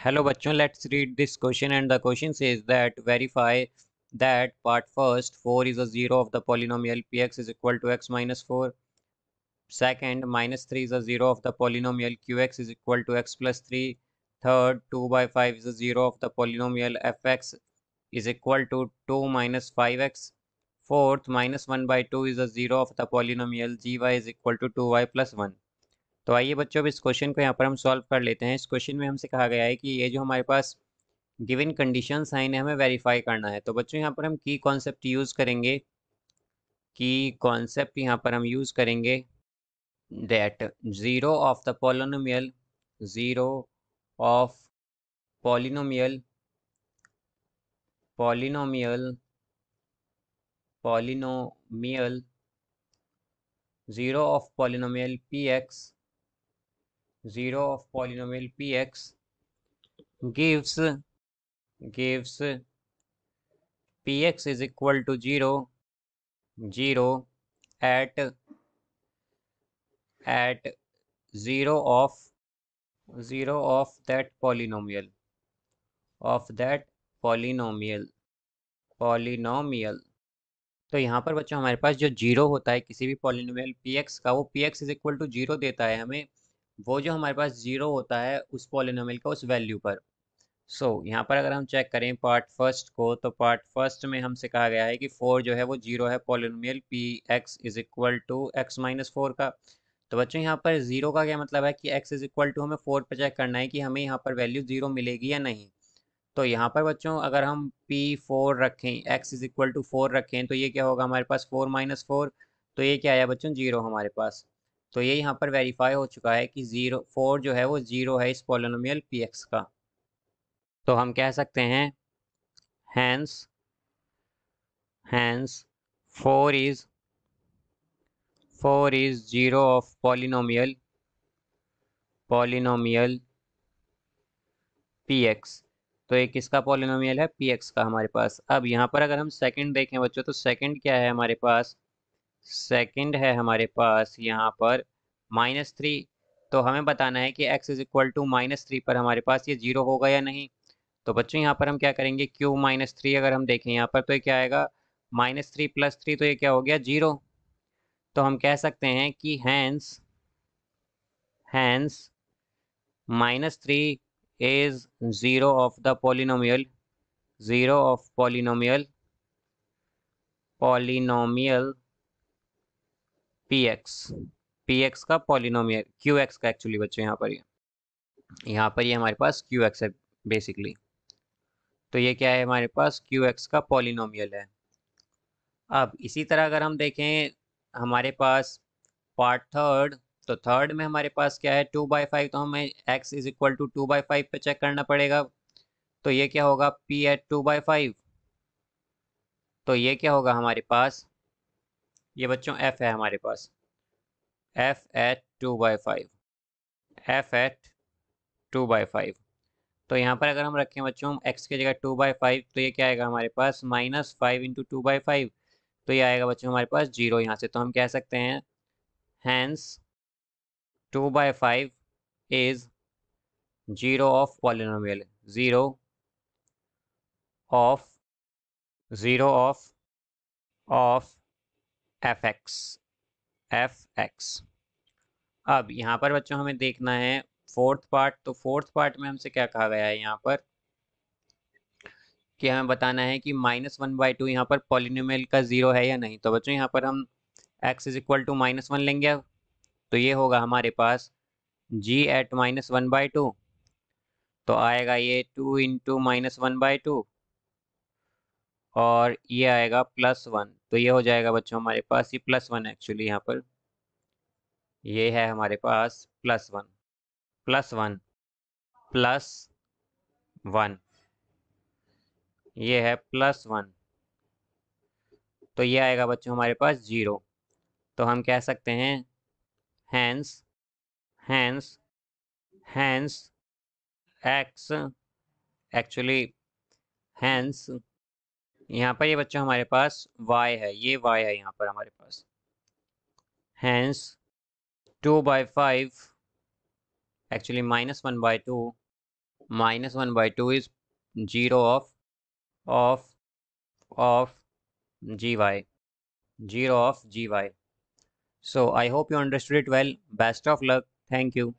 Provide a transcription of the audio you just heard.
Hello बच्चों, let's read this question and the question says that verify that part first 4 is a zero of the polynomial px is equal to x minus 4. Second, minus 3 is a zero of the polynomial qx is equal to x plus 3. Third, 2 by 5 is a zero of the polynomial fx is equal to 2 minus 5x. Fourth, minus 1 by 2 is a zero of the polynomial gy is equal to 2y plus 1. तो आइए बच्चों, अब इस question को यहाँ पर हम solve कर लेते हैं। इस क्वेश्चन में हमसे कहा गया है कि ये जो हमारे पास गिवन कंडीशंस हैं इन्हें हमें वेरीफाई करना है। तो बच्चों यहाँ पर हम की कॉन्सेप्ट यूज़ करेंगे। की कॉन्सेप्ट यहाँ पर हम यूज़ करेंगे that zero of the polynomial, zero of polynomial polynomial polynomial zero of polynomial P x, zero of polynomial P x gives px is equal to 0 at 0 of that polynomial तो यहाँ पर बच्चों हमारे पास जो जीरो होता है किसी भी पॉलिनोमियल px का, वो px इज इक्वल टू 0 देता है हमें वो जो हमारे पास जीरो होता है उस पॉलिनोमियल का उस वैल्यू पर। यहाँ पर अगर हम चेक करें पार्ट फर्स्ट को, तो पार्ट फर्स्ट में हमसे कहा गया है कि 4 जो है वो जीरो है polynomial P X is equal to X minus 4 का। तो बच्चों यहाँ पर जीरो का क्या मतलब है कि एक्स इज इक्वल टू हमें 4 पर चेक करना है कि हमें यहाँ पर वैल्यू जीरो मिलेगी या नहीं। तो यहाँ पर बच्चों अगर हम P4 रखें, एक्स इज इक्वल टू 4 रखें, तो ये क्या होगा हमारे पास 4 माइनस 4, तो ये क्या आया बच्चों जीरो हमारे पास। तो ये यहाँ पर वेरीफाई हो चुका है कि 4 जो है वो जीरो है इस पॉलिनोमियल पी एक्स का। तो हम कह सकते हैं hence 4 is zero of polynomial px। तो ये किसका पॉलिनोमियल है, px का हमारे पास। अब यहाँ पर अगर हम सेकंड देखें बच्चों, तो सेकंड क्या है हमारे पास, सेकंड है हमारे पास यहाँ पर -3। तो हमें बताना है कि x इज इक्वल टू -3 पर हमारे पास ये जीरो होगा या नहीं। तो बच्चों यहाँ पर हम क्या करेंगे, क्यू -3 अगर हम देखें यहाँ पर, तो ये क्या आएगा -3 + 3, तो ये क्या हो गया जीरो। तो हम कह सकते हैं कि hence -3 is zero of the polynomial px का पॉलिनोमियल qx का एक्चुअली बच्चों यहाँ पर ये हमारे पास qx है बेसिकली। तो ये क्या है हमारे पास qx का पॉलिनोमियल है। अब इसी तरह अगर हम देखें हमारे पास पार्ट थर्ड, तो थर्ड में हमारे पास क्या है 2/5, तो हमें x इज इक्वल टू 2/5 पे चेक करना पड़ेगा। तो ये क्या होगा p एट 2/5, तो ये क्या होगा हमारे पास, ये बच्चों f है हमारे पास, f एट 2/5, f एट 2/5। तो यहाँ पर अगर हम रखें बच्चों x की जगह 2/5, तो ये क्या आएगा हमारे पास -5 इंटू 2/5, तो ये आएगा बच्चों हमारे पास जीरो यहाँ से। तो हम कह सकते हैं hence 2/5 is zero of polynomial, of zero of fx। अब यहाँ पर बच्चों हमें देखना है फोर्थ पार्ट। तो फोर्थ पार्ट में हमसे क्या कहा गया है यहाँ पर कि हमें बताना है कि -1/2 यहाँ पर पॉलिनोमियल का जीरो है या नहीं। तो बच्चों यहाँ पर हम x इज इक्वल टू -1 लेंगे। अब तो ये होगा हमारे पास g एट -1/2, तो आएगा ये 2 इंटू -1/2 और ये आएगा +1। तो ये हो जाएगा बच्चों हमारे पास ये +1 एक्चुअली यहाँ पर ये है हमारे पास +1 +1 ये है +1, तो ये आएगा बच्चों हमारे पास जीरो। तो हम कह सकते हैं हैंस एक्स एक्चुअली हैंस यहाँ पर ये बच्चों हमारे पास y है, ये y है यहाँ पर हमारे पास। Hence 2/5 actually -1/2 -1/2 is 0 of gy, 0 of gy. So I hope you understood it well. Best of luck. Thank you.